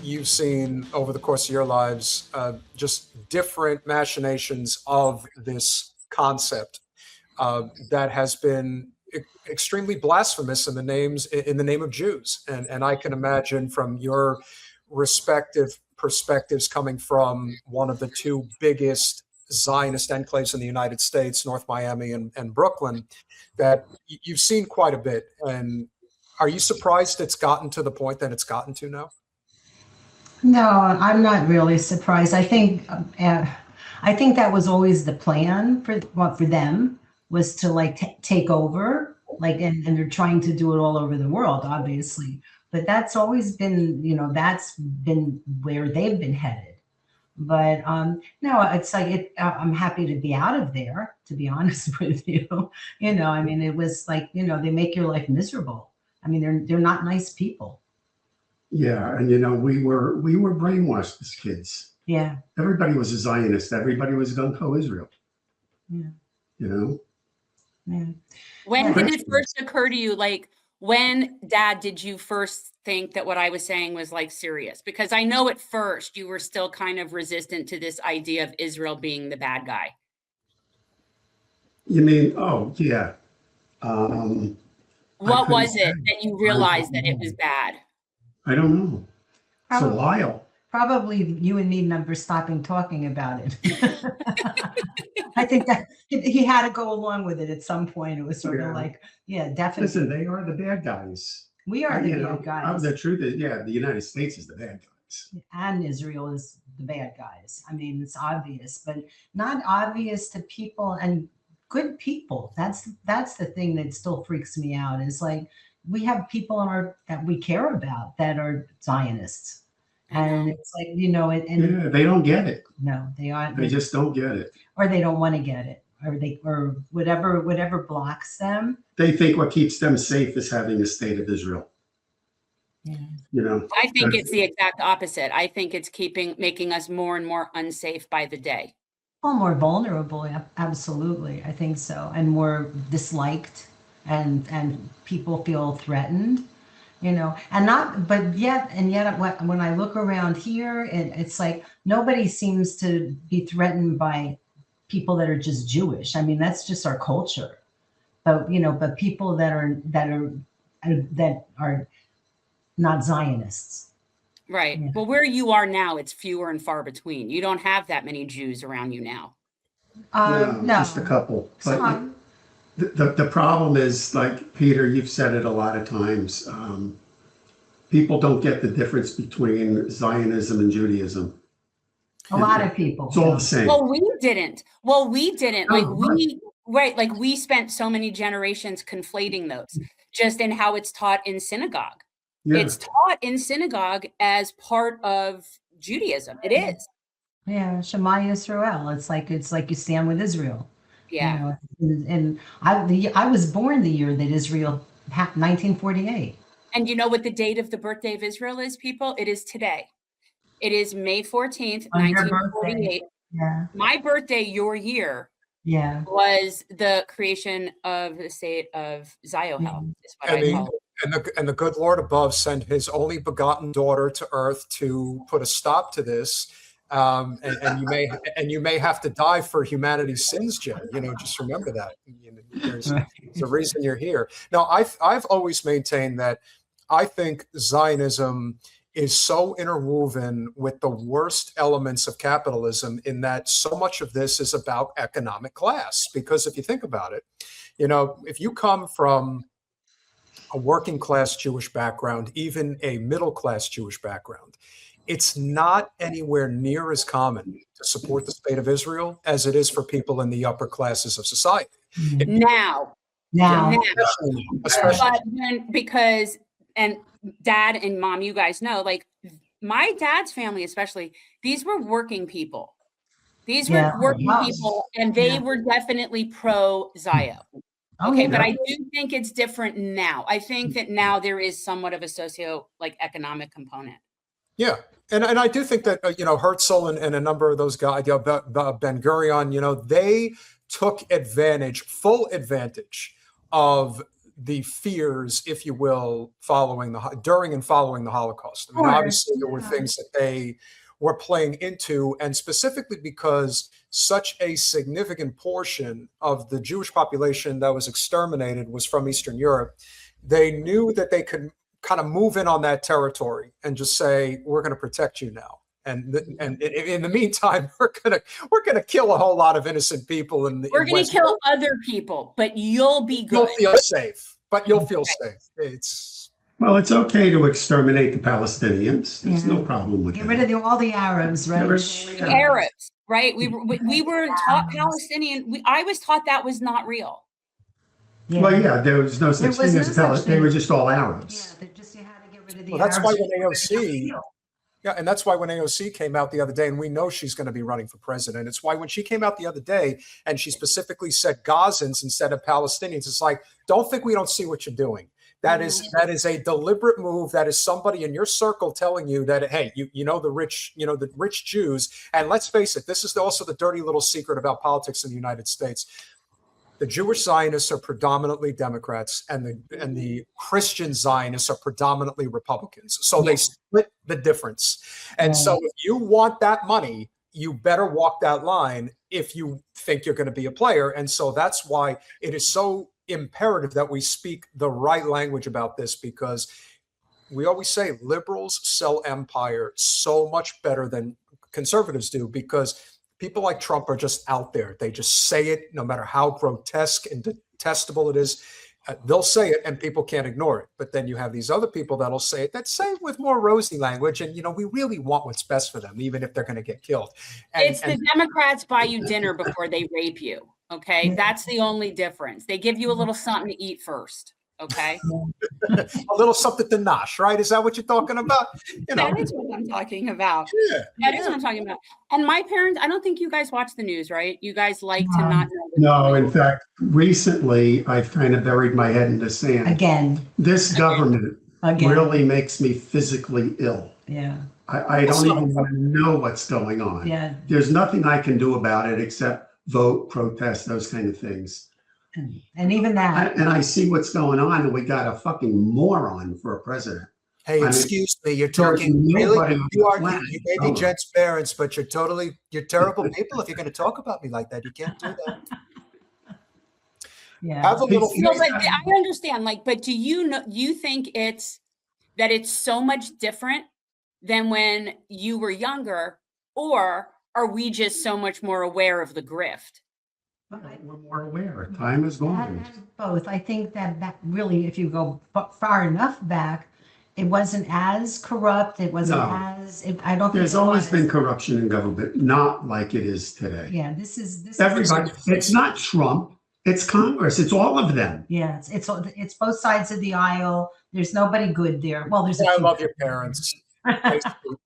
you've seen over the course of your lives just different machinations of this concept that has been extremely blasphemous in the name of Jews. And I can imagine from your respective perspectives coming from one of the two biggest Zionist enclaves in the United States, North Miami and Brooklyn, that you've seen quite a bit. And are you surprised it's gotten to the point that it's gotten to now? No, I'm not really surprised. I think that was always the plan for them, was to like take over, like, and they're trying to do it all over the world, obviously. But that's always been, that's been where they've been headed. But no, it's like I'm happy to be out of there, to be honest with you. I mean, it was like, they make your life miserable. I mean, they're not nice people. Yeah, and we were brainwashed as kids. Yeah. Everybody was a Zionist. Everybody was gung ho Israel. Yeah. Yeah. When did it first occur to you, like, when, Dad, did you first think that what I was saying was like serious? Because I know at first you were still kind of resistant to this idea of Israel being the bad guy. You mean, oh, yeah. What was it that you realized that it was bad? I don't know. It's a while. Probably you and me never stopping talking about it. I think that he had to go along with it at some point. It was sort of like, yeah, definitely. Listen, they are the bad guys. We are the bad guys. The truth is, yeah, the United States is the bad guys. And Israel is the bad guys. I mean, it's obvious, but not obvious to people, and good people. That's the thing that still freaks me out, is like, we have people that we care about that are Zionists. And it's like, and they don't get it. No, they aren't. They just don't get it. Or they don't want to get it. Or whatever blocks them. They think what keeps them safe is having a state of Israel. Yeah. I think it's the exact opposite. I think it's making us more and more unsafe by the day. Well, more vulnerable, absolutely. I think so. And more disliked, and people feel threatened. But yet when I look around here, it's like nobody seems to be threatened by people that are just Jewish. I mean, that's just our culture. But people that are not Zionists. Right. Yeah. Well, where you are now, it's fewer and far between. You don't have that many Jews around you now. No, just a couple. But the problem is, like, Peter, you've said it a lot of times. People don't get the difference between Zionism and Judaism. A lot of people. It's all the same. Well, we didn't. Like, we spent so many generations conflating those, just in how it's taught in synagogue. Yeah. It's taught in synagogue as part of Judaism. It is. Yeah, Shema Yisrael. It's like you stand with Israel. Yeah. And I was born the year that Israel, 1948. And you know what the date of the birthday of Israel is, people? It is today. It is May 14th, 1948. Yeah. My birthday, your year, was the creation of the state of Ziohel, is what I call it. And the good Lord above sent his only begotten daughter to earth to put a stop to this. And you may have to die for humanity's sins, Jen. Just remember that. There's a reason you're here. Now, I've always maintained that I think Zionism is so interwoven with the worst elements of capitalism, in that so much of this is about economic class. Because if you think about it, if you come from a working class Jewish background, even a middle class Jewish background, it's not anywhere near as common to support the state of Israel as it is for people in the upper classes of society. Now. Especially. Because, and Dad and Mom, you guys know, like, my dad's family especially, these were working people. These were working people, and they were definitely pro-Zio. Okay, but I do think it's different now. I think that now there is somewhat of a economic component. Yeah. And I do think that, Herzl and a number of those guys, Ben-Gurion, they took full advantage of the fears, if you will, during and following the Holocaust. I mean, obviously there were things that they were playing into, and specifically because such a significant portion of the Jewish population that was exterminated was from Eastern Europe. They knew that they could kind of move in on that territory and just say, we're going to protect you now. And in the meantime, we're gonna kill a whole lot of innocent people, and we're gonna kill other people, but you'll be good. You'll feel safe, but you'll feel safe. Well, it's okay to exterminate the Palestinians. There's no problem with that. Get rid of all the Arabs, right? The Arabs, right? We were taught Palestinian. I was taught that was not real. Yeah. Well, yeah, there was no such thing as Palestinians. They were just all Arabs. Yeah, you had to get rid of the Arabs. That's why when AOC. Yeah, and that's why when AOC came out the other day, and we know she's going to be running for president, it's why when she came out the other day and she specifically said Gazans instead of Palestinians, it's like, don't think we don't see what you're doing. That is a deliberate move. That is somebody in your circle telling you that, hey, you know the rich Jews. And let's face it, this is also the dirty little secret about politics in the United States. The Jewish Zionists are predominantly Democrats, and the Christian Zionists are predominantly Republicans. So they split the difference. And so if you want that money, you better walk that line if you think you're going to be a player. And so that's why it is so imperative that we speak the right language about this, because we always say liberals sell empire so much better than conservatives do, because people like Trump are just out there. They just say it, no matter how grotesque and detestable it is. They'll say it and people can't ignore it. But then you have these other people that'll say it, that say it with more rosy language. And, we really want what's best for them, even if they're going to get killed. The Democrats buy you dinner before they rape you. Okay. That's the only difference. They give you a little something to eat first. Okay. A little something to nosh, right? Is that what you're talking about? That is what I'm talking about. Yeah. That is what I'm talking about. And my parents, I don't think you guys watch the news, right? You guys like to not know. No, in fact, recently I've kind of buried my head in the sand. Again. This government really makes me physically ill. Yeah. I don't even want to know what's going on. Yeah. There's nothing I can do about it except vote, protest, those kind of things. And even that. And I see what's going on, and we got a fucking moron for a president. Hey, excuse me, you're talking really, you may be Jen's parents, but you're terrible people if you're going to talk about me like that. You can't do that. Yeah. Have a little. No, but I understand. But do you think it's so much different than when you were younger, or are we just so much more aware of the grift? We're more aware. Time is gone. Both. I think that really, if you go far enough back, it wasn't as corrupt. It wasn't as. I don't think there's always been corruption in government, not like it is today. Yeah, this is everybody. It's not Trump. It's Congress. It's all of them. Yeah, it's both sides of the aisle. There's nobody good there. Well, there's. I love your parents.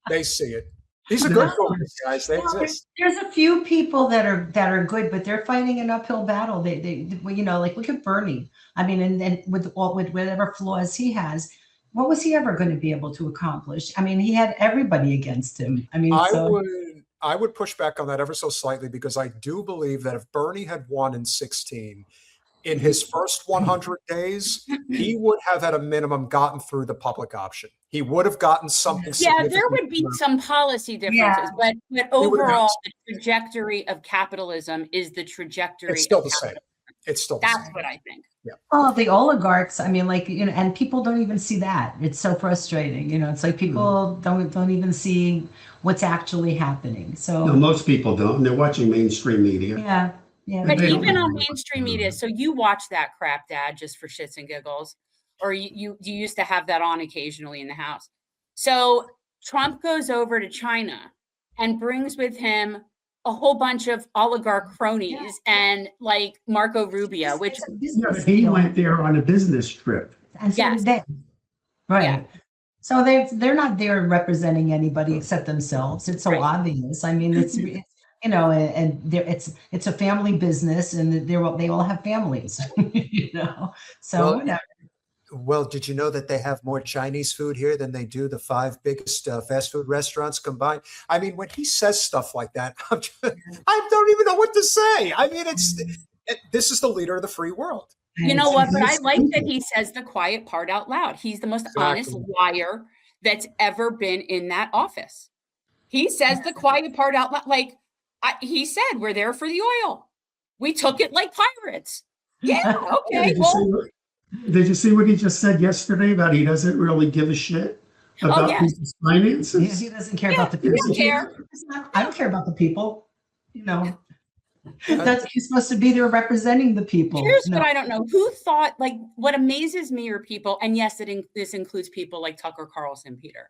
They see it. These are good folks, guys. They exist. There's a few people that are good, but they're fighting an uphill battle. They look at Bernie. I mean, and with whatever flaws he has, what was he ever going to be able to accomplish? I mean, he had everybody against him. I mean, I would push back on that ever so slightly, because I do believe that if Bernie had won in 2016, in his first 100 days, he would have at a minimum gotten through the public option. He would have gotten something. Yeah, there would be some policy differences, but overall, the trajectory of capitalism is the trajectory. It's still the same. It's still the same. That's what I think. Yeah. Oh, the oligarchs. I mean, and people don't even see that. It's so frustrating. It's like people don't even see what's actually happening. So most people don't. They're watching mainstream media. Yeah. Yeah. But even on mainstream media, so you watch that crap, Dad, just for shits and giggles, or you used to have that on occasionally in the house. So Trump goes over to China and brings with him a whole bunch of oligarch cronies and like Marco Rubio, which he went there on a business trip. And so right. Yeah. So they're not there representing anybody except themselves. It's so obvious. I mean, it's and it's a family business, and they all have families, So well, did you know that they have more Chinese food here than they do the 5 biggest fast food restaurants combined? I mean, when he says stuff like that, I don't even know what to say. I mean, this is the leader of the free world. You know what? But I like that he says the quiet part out loud. He's the most honest liar that's ever been in that office. He says the quiet part out loud. Like he said, we're there for the oil. We took it like pirates. Yeah, okay. Did you see what he just said yesterday about he doesn't really give a shit about people's finances? He doesn't care about the people. He doesn't care. I don't care about the people. You know, he's supposed to be there representing the people. Here's what I don't know. Who thought, like, what amazes me are people, and yes, this includes people like Tucker Carlson, Peter,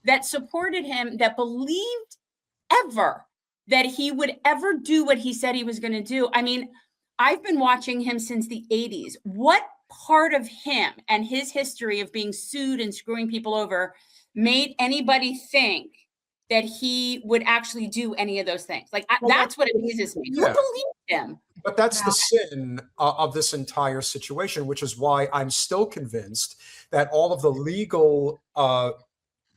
that supported him, that believed ever that he would ever do what he said he was going to do. I mean, I've been watching him since the 80s. What part of him and his history of being sued and screwing people over made anybody think that he would actually do any of those things? Like, that's what amazes me. Who believed him? But that's the sin of this entire situation, which is why I'm still convinced that all of the legal,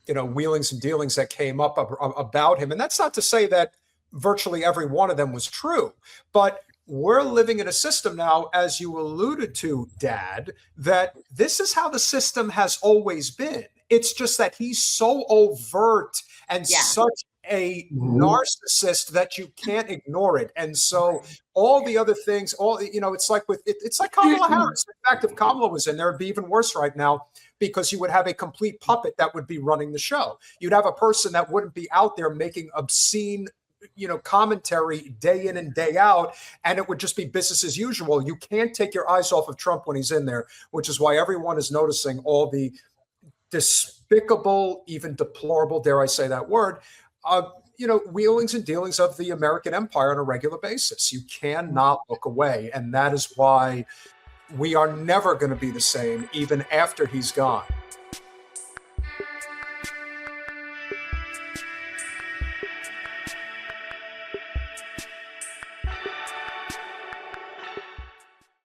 wheelings and dealings that came up about him, and that's not to say that virtually every one of them was true, but we're living in a system now, as you alluded to, Dad, that this is how the system has always been. It's just that he's so overt and such a narcissist that you can't ignore it. And so all the other things, it's like Kamala Harris. In fact, if Kamala was in there, it'd be even worse right now, because you would have a complete puppet that would be running the show. You'd have a person that wouldn't be out there making obscene commentary day in and day out, and it would just be business as usual. You can't take your eyes off of Trump when he's in there, which is why everyone is noticing all the despicable, even deplorable, dare I say that word, wheelings and dealings of the American empire on a regular basis. You cannot look away. And that is why we are never going to be the same, even after he's gone.